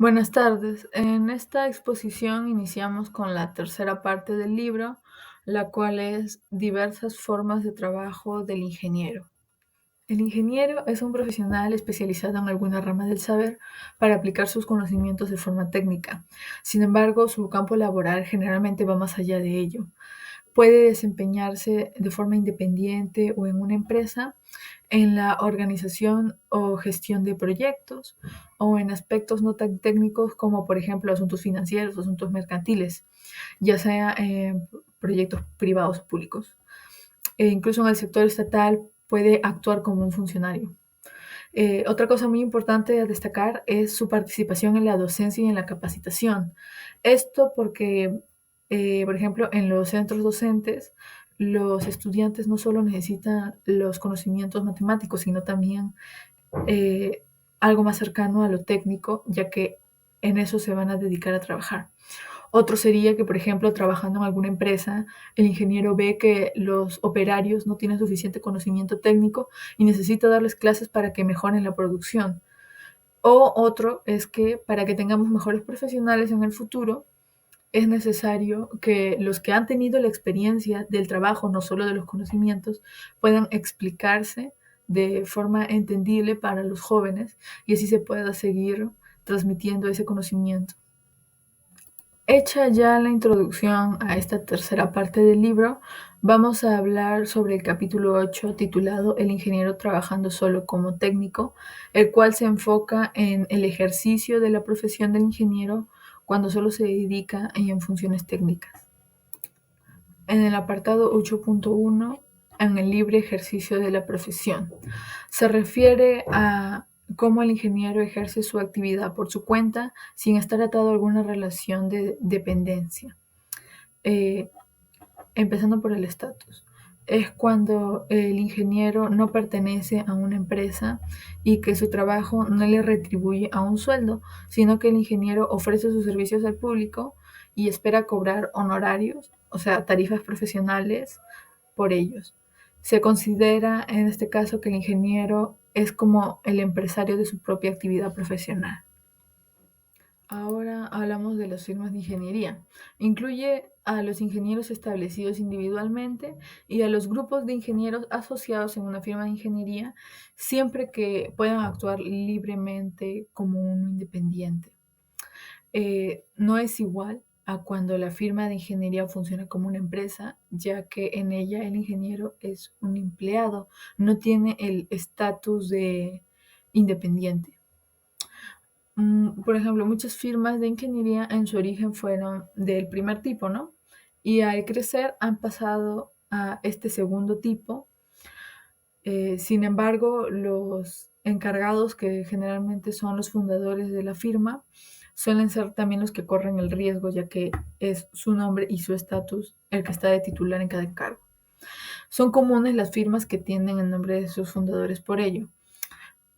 Buenas tardes. En esta exposición iniciamos con la tercera parte del libro, la cual es diversas formas de trabajo del ingeniero. El ingeniero es un profesional especializado en alguna rama del saber para aplicar sus conocimientos de forma técnica. Sin embargo, su campo laboral generalmente va más allá de ello. Puede desempeñarse de forma independiente o en una empresa, en la organización o gestión de proyectos, o en aspectos no tan técnicos como, por ejemplo, asuntos financieros, asuntos mercantiles, ya sea en proyectos privados o públicos. E incluso en el sector estatal puede actuar como un funcionario. Otra cosa muy importante a destacar es su participación en la docencia y en la capacitación. Esto porque, por ejemplo, en los centros docentes, los estudiantes no solo necesitan los conocimientos matemáticos, sino también eh, algo más cercano a lo técnico, ya que en eso se van a dedicar a trabajar. Otro sería que, por ejemplo, trabajando en alguna empresa, el ingeniero ve que los operarios no tienen suficiente conocimiento técnico y necesita darles clases para que mejoren la producción. O otro es que para que tengamos mejores profesionales en el futuro, es necesario que los que han tenido la experiencia del trabajo, no solo de los conocimientos, puedan explicarse de forma entendible para los jóvenes y así se pueda seguir transmitiendo ese conocimiento. Hecha ya la introducción a esta tercera parte del libro, vamos a hablar sobre el capítulo 8 titulado El ingeniero trabajando solo como técnico, el cual se enfoca en el ejercicio de la profesión del ingeniero cuando solo se dedica en funciones técnicas. En el apartado 8.1, en el libre ejercicio de la profesión, se refiere a cómo el ingeniero ejerce su actividad por su cuenta sin estar atado a alguna relación de dependencia. Eh, Empezando por el estatus. Es cuando el ingeniero no pertenece a una empresa y que su trabajo no le retribuye a un sueldo, sino que el ingeniero ofrece sus servicios al público y espera cobrar honorarios, o sea, tarifas profesionales por ellos. Se considera en este caso que el ingeniero es como el empresario de su propia actividad profesional. Ahora hablamos de las firmas de ingeniería. Incluye a los ingenieros establecidos individualmente y a los grupos de ingenieros asociados en una firma de ingeniería, siempre que puedan actuar libremente como uno independiente. No es igual a cuando la firma de ingeniería funciona como una empresa, ya que en ella el ingeniero es un empleado, no tiene el estatus de independiente. Por ejemplo, muchas firmas de ingeniería en su origen fueron del primer tipo, ¿no? Y al crecer han pasado a este segundo tipo. Sin embargo, los encargados, que generalmente son los fundadores de la firma, suelen ser también los que corren el riesgo, ya que es su nombre y su estatus el que está de titular en cada encargo. Son comunes las firmas que tienen el nombre de sus fundadores por ello,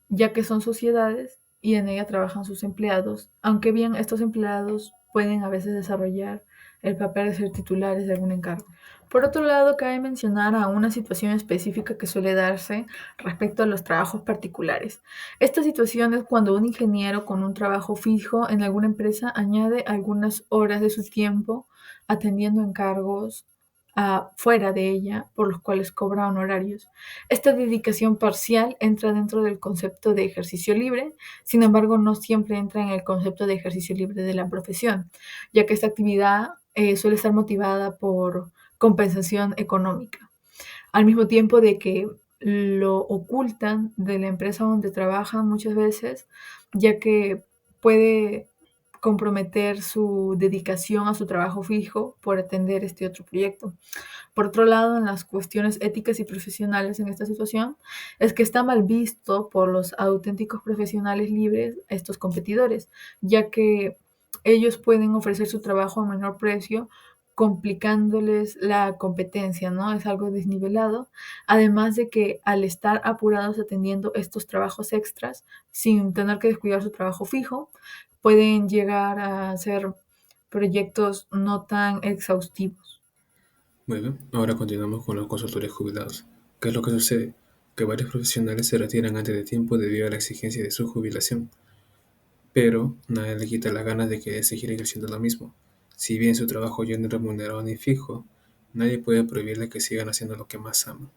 ya que son sociedades y en ella trabajan sus empleados, aunque bien estos empleados pueden a veces desarrollar el papel de ser titulares de algún encargo. Por otro lado, cabe mencionar a una situación específica que suele darse respecto a los trabajos particulares. Esta situación es cuando un ingeniero con un trabajo fijo en alguna empresa añade algunas horas de su tiempo atendiendo encargos fuera de ella, por los cuales cobra honorarios. Esta dedicación parcial entra dentro del concepto de ejercicio libre, sin embargo, no siempre entra en el concepto de ejercicio libre de la profesión, ya que esta actividad suele estar motivada por compensación económica, al mismo tiempo de que lo ocultan de la empresa donde trabajan muchas veces, ya que puede comprometer su dedicación a su trabajo fijo por atender este otro proyecto. Por otro lado, en las cuestiones éticas y profesionales en esta situación, es que está mal visto por los auténticos profesionales libres a estos competidores, ya que ellos pueden ofrecer su trabajo a menor precio, complicándoles la competencia, ¿no? Es algo desnivelado. Además de que al estar apurados atendiendo estos trabajos extras, sin tener que descuidar su trabajo fijo, pueden llegar a ser proyectos no tan exhaustivos. Bueno, ahora continuamos con los consultores jubilados. ¿Qué es lo que sucede? Que varios profesionales se retiran antes de tiempo debido a la exigencia de su jubilación. pero nadie le quita las ganas de que seguir ejerciendo lo mismo. Si bien su trabajo ya no es remunerado ni fijo, nadie puede prohibirle que sigan haciendo lo que más aman.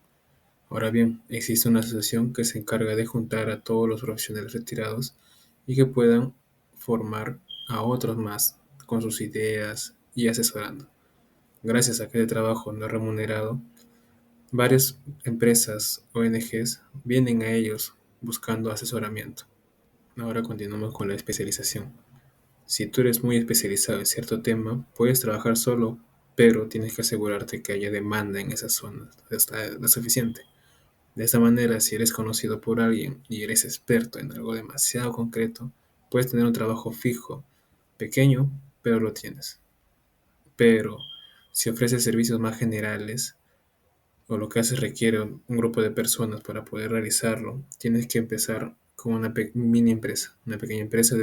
Ahora bien, existe una asociación que se encarga de juntar a todos los profesionales retirados y que puedan formar a otros más con sus ideas y asesorando. Gracias a que el trabajo no es remunerado, varias empresas, ONGs, vienen a ellos buscando asesoramiento. Ahora continuamos con la especialización. Si tú eres muy especializado en cierto tema, puedes trabajar solo, pero tienes que asegurarte que haya demanda en esa zona, hasta lo suficiente. De esta manera, si eres conocido por alguien y eres experto en algo demasiado concreto, puedes tener un trabajo fijo, pequeño, pero lo tienes. Pero si ofreces servicios más generales o lo que haces requiere un grupo de personas para poder realizarlo, tienes que empezar con una mini empresa, una pequeña empresa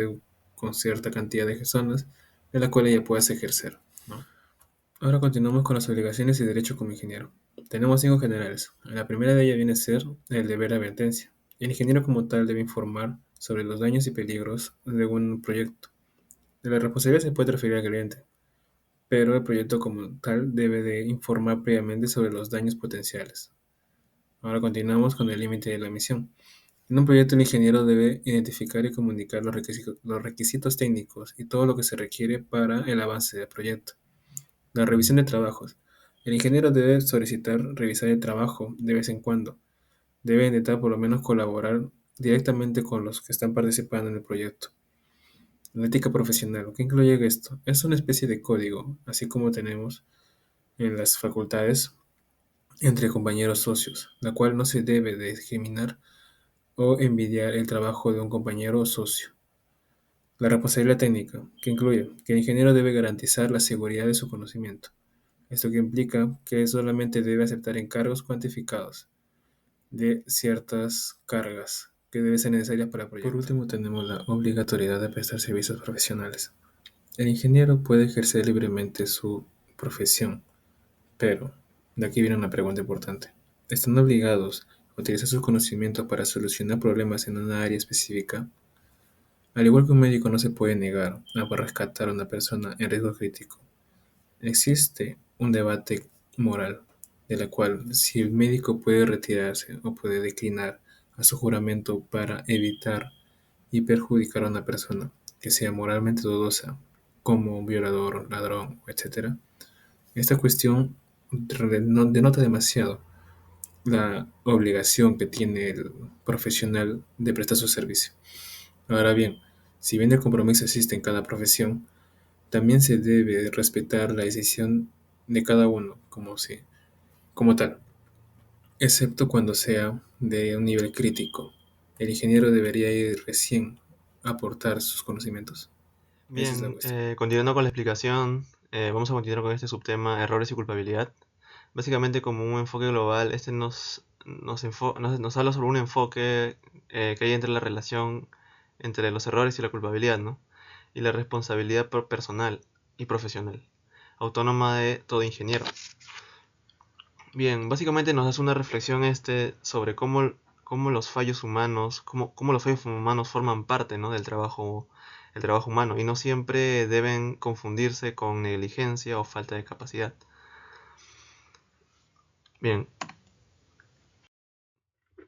con cierta cantidad de personas en la cual ya puedas ejercer, ¿no? Ahora continuamos con las obligaciones y derechos como ingeniero. Tenemos 5 generales. La primera de ellas viene a ser el deber de advertencia. El ingeniero como tal debe informar sobre los daños y peligros de un proyecto. De la responsabilidad se puede referir al cliente, pero el proyecto como tal debe de informar previamente sobre los daños potenciales. Ahora continuamos con el límite de la misión. En un proyecto el ingeniero debe identificar y comunicar los requisitos técnicos y todo lo que se requiere para el avance del proyecto. La revisión de trabajos. El ingeniero debe solicitar revisar el trabajo de vez en cuando. Debe intentar por lo menos colaborar directamente con los que están participando en el proyecto. La ética profesional. ¿Qué incluye esto? Es una especie de código, así como tenemos en las facultades entre compañeros socios, la cual no se debe de discriminar o envidiar el trabajo de un compañero o socio. La responsabilidad técnica, que incluye que el ingeniero debe garantizar la seguridad de su conocimiento. Esto que implica que solamente debe aceptar encargos cuantificados de ciertas cargas que deben ser necesarias para el proyecto. Por último, tenemos la obligatoriedad de prestar servicios profesionales. El ingeniero puede ejercer libremente su profesión, pero de aquí viene una pregunta importante. ¿Están obligados a utilizar sus conocimientos para solucionar problemas en una área específica? Al igual que un médico no se puede negar a rescatar a una persona en riesgo crítico, existe un debate moral de la cual si el médico puede retirarse o puede declinar a su juramento para evitar y perjudicar a una persona que sea moralmente dudosa, como un violador, ladrón, etc. Esta cuestión denota demasiado la obligación que tiene el profesional de prestar su servicio. Ahora bien, si bien el compromiso existe en cada profesión, también se debe respetar la decisión de cada uno como tal, excepto cuando sea de un nivel crítico. El ingeniero debería ir recién a aportar sus conocimientos. Esa es la Bien, cuestión. continuando con la explicación, vamos a continuar con este subtema errores y culpabilidad. Básicamente como un enfoque global, este nos habla sobre un enfoque que hay entre la relación entre los errores y la culpabilidad, ¿no? Y la responsabilidad personal y profesional, autónoma de todo ingeniero. Bien, básicamente nos hace una reflexión sobre cómo los fallos humanos, cómo los fallos humanos forman parte, ¿no?, el trabajo humano y no siempre deben confundirse con negligencia o falta de capacidad. Bien,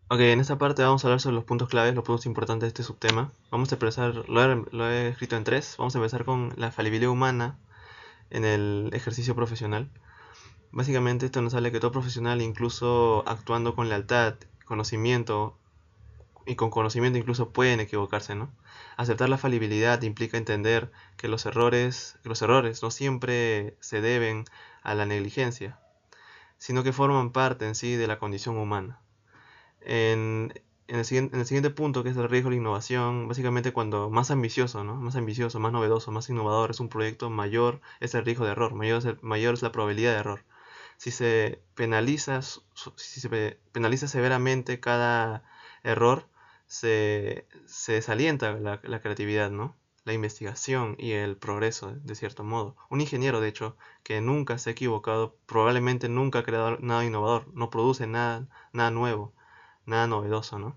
ok, en esta parte vamos a hablar sobre los puntos claves, los puntos importantes de este subtema. Vamos a empezar, lo he escrito en tres. Vamos a empezar con la falibilidad humana en el ejercicio profesional. Básicamente esto nos habla que todo profesional, incluso actuando con lealtad, conocimiento y con conocimiento incluso pueden equivocarse, ¿no? Aceptar la falibilidad implica entender que los errores no siempre se deben a la negligencia, sino que forman parte en sí de la condición humana. En el siguiente punto, que es el riesgo de la innovación, básicamente cuando más ambicioso, ¿no?, más ambicioso, más novedoso, más innovador es un proyecto, mayor es el riesgo de error, mayor es la probabilidad de error. Si se penaliza severamente cada error, se desalienta la creatividad, ¿no?, la investigación y el progreso, de cierto modo. Un ingeniero, de hecho, que nunca se ha equivocado, probablemente nunca ha creado nada innovador, no produce nada nuevo, nada novedoso, ¿no?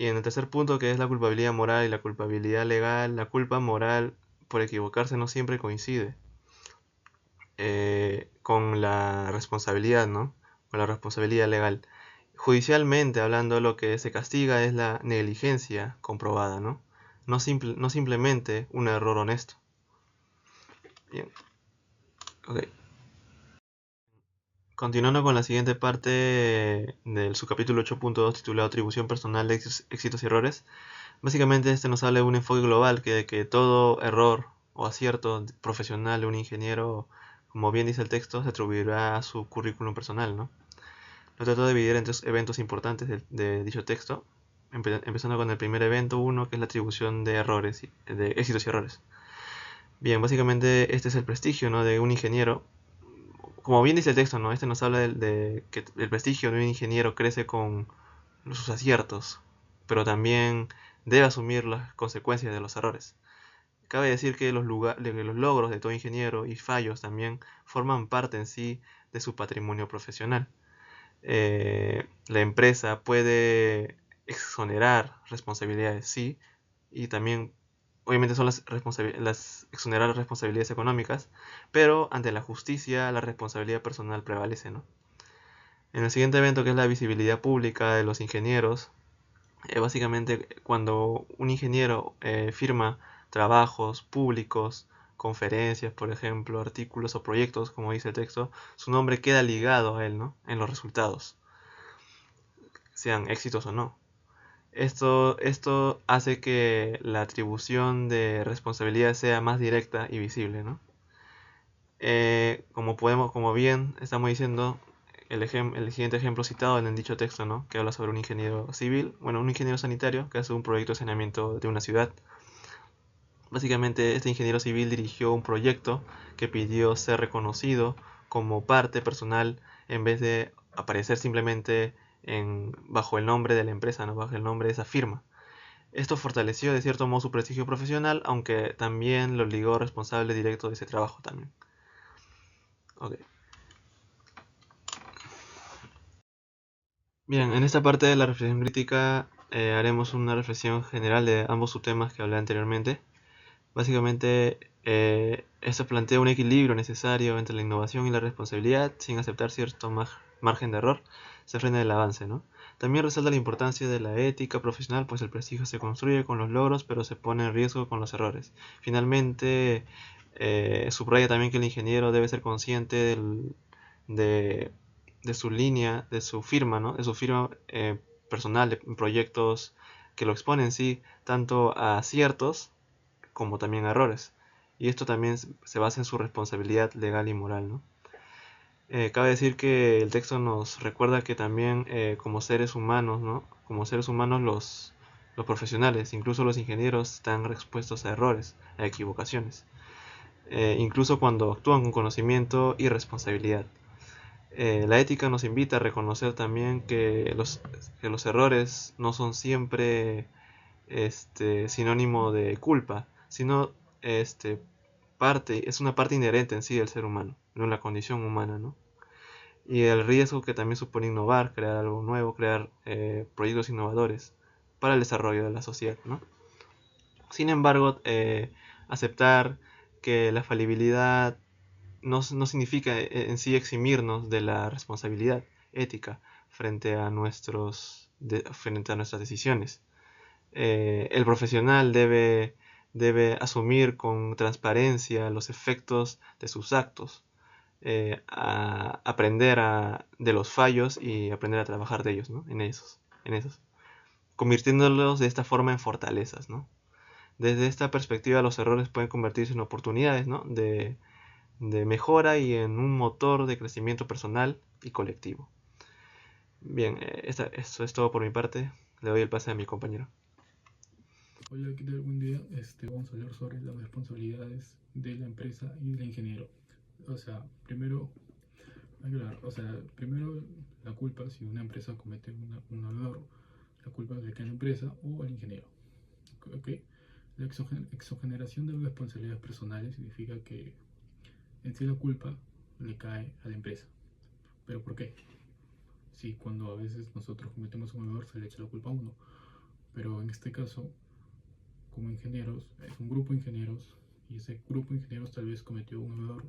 Y en el tercer punto, que es la culpabilidad moral y la culpabilidad legal, la culpa moral por equivocarse no siempre coincide con la responsabilidad, ¿no? Con la responsabilidad legal. Judicialmente hablando, lo que se castiga es la negligencia comprobada, ¿no? No simplemente un error honesto. Bien, ok. Continuando con la siguiente parte del subcapítulo 8.2 titulado Atribución personal de éxitos y errores, básicamente este nos habla de un enfoque global que todo error o acierto profesional de un ingeniero, como bien dice el texto, se atribuirá a su currículum personal, ¿no? Lo trato de dividir en tres eventos importantes de dicho texto, empezando con el primer evento 1, que es la atribución de errores, de éxitos y errores. Bien, básicamente este es el prestigio, ¿no?, de un ingeniero. Como bien dice el texto, ¿no?, este nos habla de que el prestigio de un ingeniero crece con sus aciertos, pero también debe asumir las consecuencias de los errores. Cabe decir que los logros de todo ingeniero y fallos también forman parte en sí de su patrimonio profesional. La empresa puede exonerar responsabilidades, sí, y también obviamente son las exonerar responsabilidades económicas, pero ante la justicia la responsabilidad personal prevalece, ¿no? En el siguiente evento, que es la visibilidad pública de los ingenieros, básicamente cuando un ingeniero firma trabajos públicos, conferencias, por ejemplo, artículos o proyectos, como dice el texto, su nombre queda ligado a él, ¿no?, en los resultados, sean éxitos o no. Esto hace que la atribución de responsabilidad sea más directa y visible, ¿no? Como bien estamos diciendo, el siguiente ejemplo citado en el dicho texto, ¿no?, que habla sobre un ingeniero civil, un ingeniero sanitario que hace un proyecto de saneamiento de una ciudad. Básicamente, este ingeniero civil dirigió un proyecto que pidió ser reconocido como parte personal en vez de aparecer simplemente bajo el nombre de la empresa, ¿no?, bajo el nombre de esa firma. Esto fortaleció de cierto modo su prestigio profesional, aunque también lo obligó responsable directo de ese trabajo también. Okay. Bien, en esta parte de la reflexión crítica haremos una reflexión general de ambos subtemas que hablé anteriormente. Básicamente, esto plantea un equilibrio necesario entre la innovación y la responsabilidad, sin aceptar cierto margen de error, se frena el avance, ¿no? También resalta la importancia de la ética profesional, pues el prestigio se construye con los logros, pero se pone en riesgo con los errores. Finalmente, subraya también que el ingeniero debe ser consciente de, de su línea, de su firma, ¿no?, de su firma personal, en proyectos que lo exponen, sí, tanto a aciertos como también a errores. Y esto también se basa en su responsabilidad legal y moral, ¿no? Cabe decir que el texto nos recuerda que también como seres humanos, ¿no?, como seres humanos los profesionales, incluso los ingenieros, están expuestos a errores, a equivocaciones, incluso cuando actúan con conocimiento y responsabilidad. La ética nos invita a reconocer también que los errores no son siempre sinónimo de culpa, sino es una parte inherente en sí del ser humano, de la condición humana, ¿no? Y el riesgo que también supone innovar, crear algo nuevo, crear proyectos innovadores para el desarrollo de la sociedad, ¿no? Sin embargo, aceptar que la falibilidad no significa en sí eximirnos de la responsabilidad ética frente a frente a nuestras decisiones. El profesional debe asumir con transparencia los efectos de sus actos, aprender de los fallos y aprender a trabajar de ellos, ¿no?, en esos, convirtiéndolos de esta forma en fortalezas, ¿no? Desde esta perspectiva, los errores pueden convertirse en oportunidades, ¿no?, de mejora y en un motor de crecimiento personal y colectivo. Bien, eso es todo por mi parte. Le doy el pase a mi compañero. Hola, ¿qué tal? Buen día. Vamos a hablar sobre las responsabilidades de la empresa y del ingeniero. Primero, la culpa, si una empresa comete un error, la culpa le cae a la empresa o al ingeniero. ¿Ok? La exogeneración de responsabilidades personales significa que en sí la culpa le cae a la empresa. ¿Pero por qué? Sí, cuando a veces nosotros cometemos un error se le echa la culpa a uno. Pero en este caso, como ingenieros, es un grupo de ingenieros y ese grupo de ingenieros tal vez cometió un error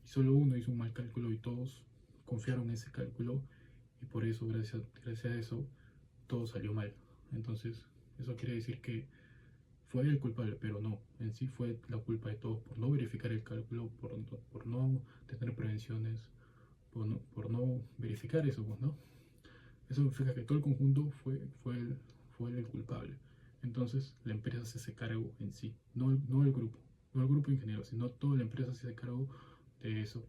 y solo uno hizo un mal cálculo y todos confiaron en ese cálculo y por eso, gracias a eso, todo salió mal. Entonces, eso quiere decir que fue el culpable, pero no, en sí fue la culpa de todos por no verificar el cálculo, por no tener prevenciones, por no verificar eso, pues, ¿no? Eso significa que todo el conjunto fue el culpable. Entonces la empresa se hace cargo en sí, no el grupo, no el grupo de ingenieros, sino toda la empresa se hace cargo de eso.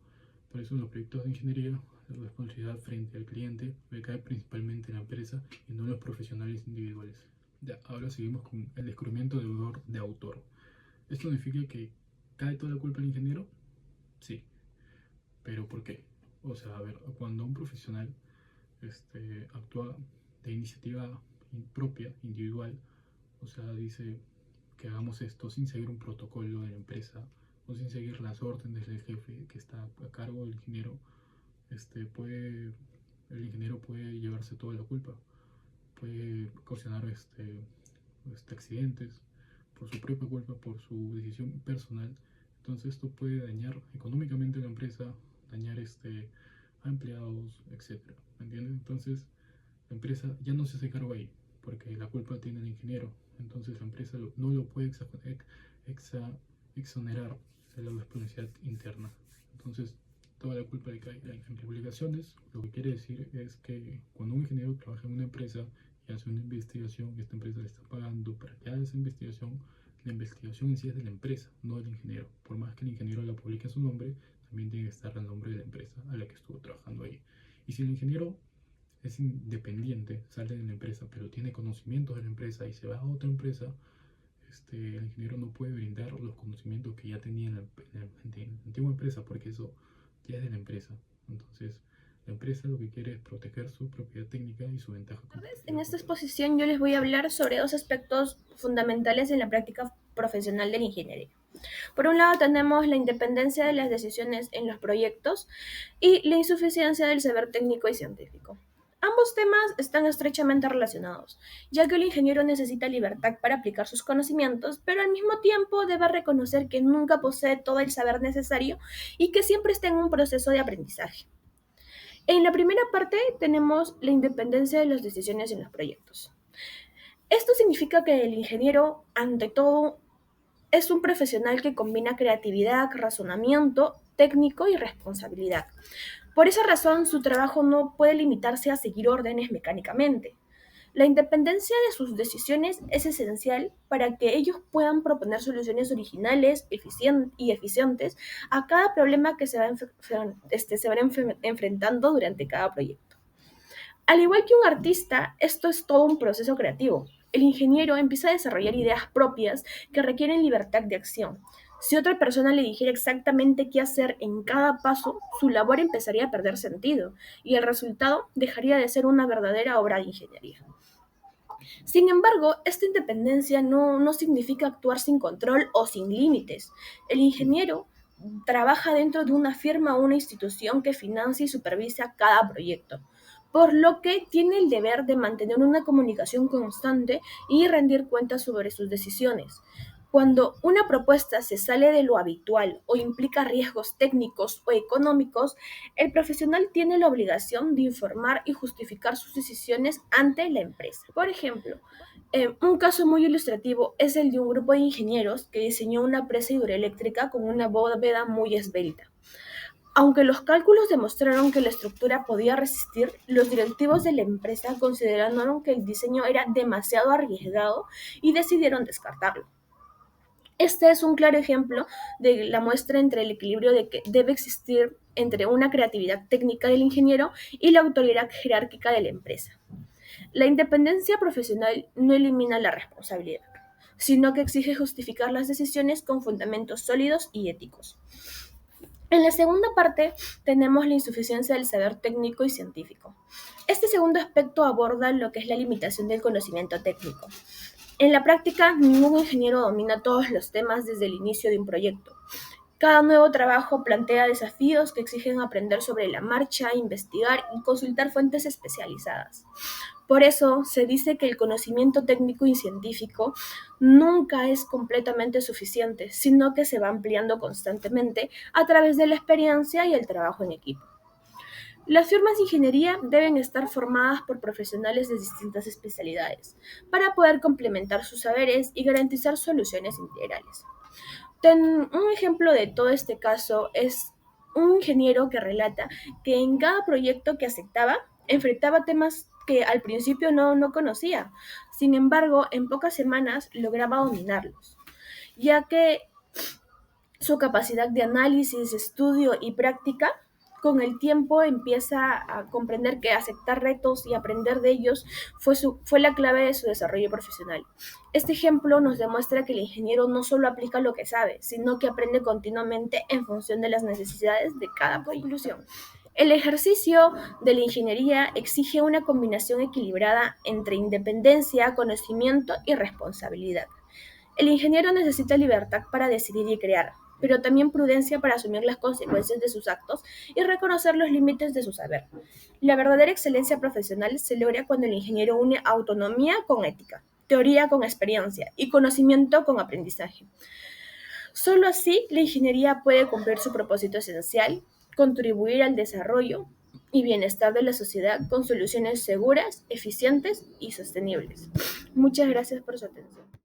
Por eso en los proyectos de ingeniería la responsabilidad frente al cliente recae principalmente en la empresa y no en los profesionales individuales. Ya, ahora seguimos con el descubrimiento del error de autor. ¿Esto significa que cae toda la culpa al ingeniero? Sí, pero ¿por qué? O sea, a ver, cuando un profesional actúa de iniciativa propia, individual, o sea, dice que hagamos esto sin seguir un protocolo de la empresa o sin seguir las órdenes del jefe que está a cargo del ingeniero, el ingeniero puede llevarse toda la culpa, puede ocasionar accidentes por su propia culpa, por su decisión personal. Entonces esto puede dañar económicamente a la empresa, dañar a empleados, etcétera, ¿me entiendes? Entonces la empresa ya no se hace cargo ahí, porque la culpa tiene el ingeniero. Entonces la empresa no lo puede exonerar de la responsabilidad interna. Entonces toda la culpa le cae en publicaciones. Lo que quiere decir es que cuando un ingeniero trabaja en una empresa y hace una investigación, esta empresa le está pagando para que haga esa investigación, la investigación en sí es de la empresa, no del ingeniero. Por más que el ingeniero la publique a su nombre, también tiene que estar el nombre de la empresa a la que estuvo trabajando ahí. Y si el ingeniero es independiente, sale de la empresa, pero tiene conocimientos de la empresa y se va a otra empresa, el ingeniero no puede brindar los conocimientos que ya tenía en la antigua empresa, porque eso ya es de la empresa. Entonces, la empresa lo que quiere es proteger su propiedad técnica y su ventaja competitiva. En esta exposición yo les voy a hablar sobre dos aspectos fundamentales en la práctica profesional de la ingeniería. Por un lado tenemos la independencia de las decisiones en los proyectos y la insuficiencia del saber técnico y científico. Ambos temas están estrechamente relacionados, ya que el ingeniero necesita libertad para aplicar sus conocimientos, pero al mismo tiempo debe reconocer que nunca posee todo el saber necesario y que siempre está en un proceso de aprendizaje. En la primera parte tenemos la independencia de las decisiones en los proyectos. Esto significa que el ingeniero, ante todo, es un profesional que combina creatividad, razonamiento técnico y responsabilidad. Por esa razón, su trabajo no puede limitarse a seguir órdenes mecánicamente. La independencia de sus decisiones es esencial para que ellos puedan proponer soluciones originales y eficientes a cada problema que se van enfrentando durante cada proyecto. Al igual que un artista, esto es todo un proceso creativo. El ingeniero empieza a desarrollar ideas propias que requieren libertad de acción. Si otra persona le dijera exactamente qué hacer en cada paso, su labor empezaría a perder sentido y el resultado dejaría de ser una verdadera obra de ingeniería. Sin embargo, esta independencia no significa actuar sin control o sin límites. El ingeniero trabaja dentro de una firma o una institución que financia y supervisa cada proyecto, por lo que tiene el deber de mantener una comunicación constante y rendir cuentas sobre sus decisiones. Cuando una propuesta se sale de lo habitual o implica riesgos técnicos o económicos, el profesional tiene la obligación de informar y justificar sus decisiones ante la empresa. Por ejemplo, un caso muy ilustrativo es el de un grupo de ingenieros que diseñó una presa hidroeléctrica con una bóveda muy esbelta. Aunque los cálculos demostraron que la estructura podía resistir, los directivos de la empresa consideraron que el diseño era demasiado arriesgado y decidieron descartarlo. Este es un claro ejemplo de la muestra entre el equilibrio de que debe existir entre una creatividad técnica del ingeniero y la autoridad jerárquica de la empresa. La independencia profesional no elimina la responsabilidad, sino que exige justificar las decisiones con fundamentos sólidos y éticos. En la segunda parte tenemos la insuficiencia del saber técnico y científico. Este segundo aspecto aborda lo que es la limitación del conocimiento técnico. En la práctica, ningún ingeniero domina todos los temas desde el inicio de un proyecto. Cada nuevo trabajo plantea desafíos que exigen aprender sobre la marcha, investigar y consultar fuentes especializadas. Por eso se dice que el conocimiento técnico y científico nunca es completamente suficiente, sino que se va ampliando constantemente a través de la experiencia y el trabajo en equipo. Las firmas de ingeniería deben estar formadas por profesionales de distintas especialidades para poder complementar sus saberes y garantizar soluciones integrales. Un ejemplo de todo este caso es un ingeniero que relata que en cada proyecto que aceptaba enfrentaba temas que al principio no conocía. Sin embargo, en pocas semanas lograba dominarlos, ya que su capacidad de análisis, estudio y práctica, con el tiempo empieza a comprender que aceptar retos y aprender de ellos fue la clave de su desarrollo profesional. Este ejemplo nos demuestra que el ingeniero no solo aplica lo que sabe, sino que aprende continuamente en función de las necesidades de cada conclusión. El ejercicio de la ingeniería exige una combinación equilibrada entre independencia, conocimiento y responsabilidad. El ingeniero necesita libertad para decidir y crear, pero también prudencia para asumir las consecuencias de sus actos y reconocer los límites de su saber. La verdadera excelencia profesional se logra cuando el ingeniero une autonomía con ética, teoría con experiencia y conocimiento con aprendizaje. Solo así la ingeniería puede cumplir su propósito esencial, contribuir al desarrollo y bienestar de la sociedad con soluciones seguras, eficientes y sostenibles. Muchas gracias por su atención.